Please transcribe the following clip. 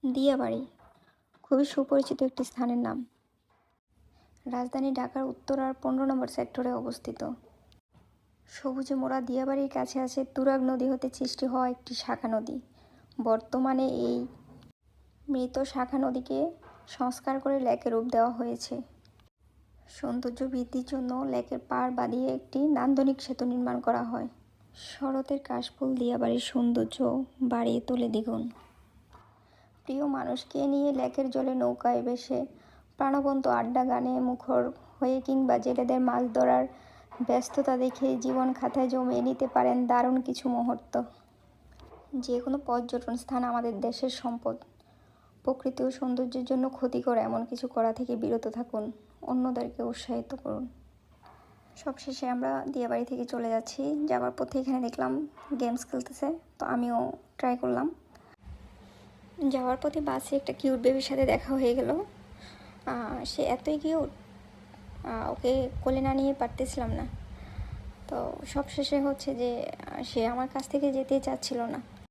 দিয়াবাড়ি খুবই সুপরিচিত একটি স্থানের নাম। রাজধানী ঢাকার উত্তরার 15 নম্বর সেক্টরে অবস্থিত। সবুজে মোড়া দিয়াবাড়ির কাছে আছে তুরাগ নদী হতে সৃষ্টি হওয়া একটি শাখা নদী। বর্তমানে এই মৃত শাখা নদীকে সংস্কার করে লেকের রূপ দেওয়া হয়েছে। সৌন্দর্য বৃদ্ধির জন্য লেকের পাড় বাঁধিয়ে একটি নান্দনিক সেতু নির্মাণ করা হয়। শরতের কাশফুল দিয়াবাড়ির সৌন্দর্য বাড়িয়ে তোলে দ্বিগুণ। প্রিয় মানুষকে নিয়ে লেকের জলে নৌকায় বেশে প্রাণবন্ত আড্ডা গানে মুখর হয়ে কিংবা জেলেদের মাছ ধরার ব্যস্ততা দেখে জীবন খাতায় জমিয়ে নিতে পারেন দারুণ কিছু মুহূর্ত। যে কোনো পর্যটন স্থান আমাদের দেশের সম্পদ। প্রকৃতি ও সৌন্দর্যের জন্য ক্ষতিকর এমন কিছু করা থেকে বিরত থাকুন, অন্যদেরকে উৎসাহিত করুন। সবশেষে আমরা দিয়াবাড়ি থেকে চলে যাচ্ছি। যাওয়ার পথে এখানে দেখলাম গেমস খেলতেছে, তো আমিও ট্রাই করলাম। যাওয়ার পথে বাসে একটা কিউট বেবির সাথে দেখা হয়ে গেল। সে এতই কিউট, ওকে কোলে না নিয়ে পারতেছিলাম না। তো সবশেষে হচ্ছে যে সে আমার কাছ থেকে যেতেই চাচ্ছিল না।